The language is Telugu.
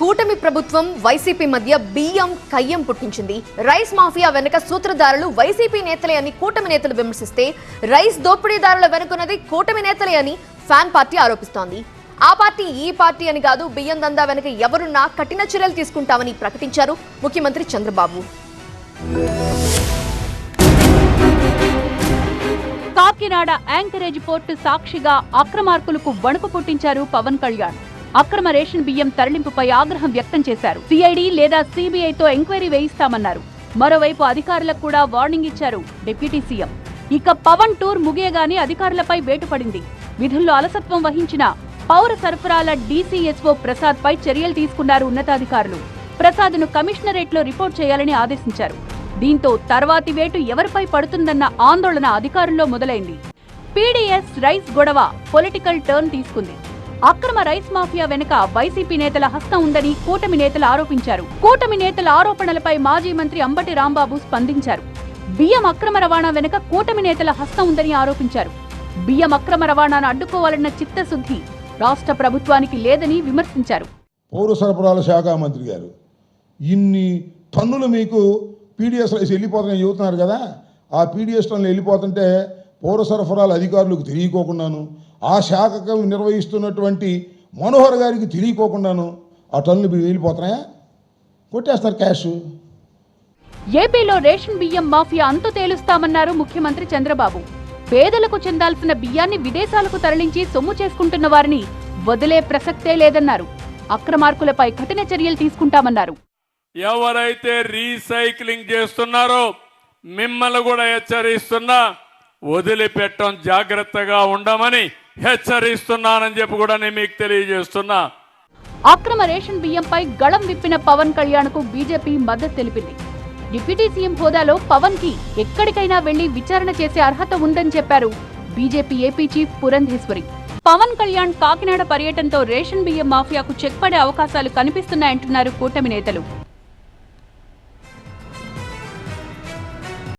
కూటమి ప్రభుత్వం వైసీపీ మధ్య బియ్యం కయ్యం పుట్టించింది. రైస్ మాఫియా వెనుక సూత్రధారులు వైసీపీ నేతలే అని కూటమి నేతలు విమర్శిస్తే, రైస్ దోపిడీదారుల వెనుకున్నది కూటమి నేతలే అని ఫ్యాన్ పార్టీ ఆరోపిస్తోంది. ఆ పార్టీ ఈ పార్టీ అని కాదు, బియ్యం దందా వెనుక ఎవరున్నా కఠిన చర్యలు తీసుకుంటామని ప్రకటించారు ముఖ్యమంత్రి చంద్రబాబు. కాకినాడ యాంకరేజ్ పోర్టు సాక్షిగా అక్రమార్కులకు వణుకు పుట్టించారు పవన్ కళ్యాణ్. అక్రమ రేషన్ బియ్యం తరలింపుపై ఆగ్రహం వ్యక్తం చేశారు. సిఐడి లేదా సిబిఐతో ఎంక్వైరీ వేయిస్తామన్నారు. మరోవైపు అధికారులకు కూడా వార్నింగ్ ఇచ్చారు డిప్యూటీ సీఎం. ఇక పవన్ టూర్ ముగియగానే అధికారులపై వేటు పడింది. విధుల్లో అలసత్వం వహించిన పౌర సరఫరాల డీసీఎస్ఓ ప్రసాద్ పై చర్యలు తీసుకున్నారు ఉన్నతాధికారులు. ప్రసాద్ను కమిషనరేట్లో రిపోర్ట్ చేయాలని ఆదేశించారు. దీంతో తర్వాతి వేటు ఎవరిపై పడుతుందన్న ఆందోళన అధికారుల్లో మొదలైంది. పీడీఎస్ రైస్ గొడవ పొలిటికల్ టర్న్ తీసుకుంది. అక్రమ రైస్ మాఫియా వెనుక వైసీపీ నేతల హస్తం ఉందని కూటమి నేతలు ఆరోపించారు. కూటమి నేతల ఆరోపణలపై మాజీ మంత్రి అంబటి రాంబాబు స్పందించారు. బియ్యం అక్రమ రవాణా వెనుక కూటమి నేతల హస్తం ఉందని ఆరోపించారు. బియ్యం అక్రమ రవాణాను అడ్డుకోవాలన్న చిత్తశుద్ధి రాష్ట్ర ప్రభుత్వానికి లేదని విమర్శించారు. పౌర సరఫరాల శాఖ మంత్రి గారు ఇన్ని టన్నులు మీకు పీడీఎస్ రైస్ వెళ్ళిపోతున్నాయని చెబుతున్నారు కదా, ఆ పీడీఎస్ టన్నులు వెళ్ళిపోతుంటే పౌర సరఫరాల అధికారులకు తెలియకోకుండాను, ఆ శాఖకు నిర్వహిస్తున్నటువంటి మనోహర్ గారికి తెలియకోకుండాను ఆ టన్నులు వెళ్ళిపోతున్నాయా? కొట్టేస్తారు క్యాష్. ఏపీలో రేషన్ బియ్యం మాఫియా అంతు తేలుస్తామన్నారు ముఖ్యమంత్రి చంద్రబాబు. పేదలకు చెందాల్సిన బియ్యాన్ని విదేశాలకు తరలించి సొమ్ము చేసుకుంటున్న వారిని వదిలే ప్రసక్తే లేదన్నారు. అక్రమార్కులపై కఠిన చర్యలు తీసుకుంటామన్నారు. ఎవరైతే రీసైక్లింగ్ చేస్తున్నారో మిమ్మల్ని కూడా హెచ్చరిస్తున్నా, వదిలిపెట్టం జాగ్రత్తగా ఉండమని హెచ్చరిస్తున్నానని చెప్పి కూడా నేను మీకు తెలియజేస్తున్నా. అక్రమ రేషన్ బియ్యంపై గళం విప్పిన పవన్ కళ్యాణ్ కు బీజేపీ మద్దతు తెలిపింది. డిప్యూటీ సీఎం హోదాలో పవన్ కి ఎక్కడికైనా వెళ్లి విచారణ చేసే అర్హత ఉందని చెప్పారు BJP AP chief Purandeswari. Pawan Kalyan Kakinada పర్యటనతో రేషన్ బియ్యం మాఫియాకు చెక్ పడే అవకాశాలు కనిపిస్తున్నాయంటున్నారు కూటమి నేతలు.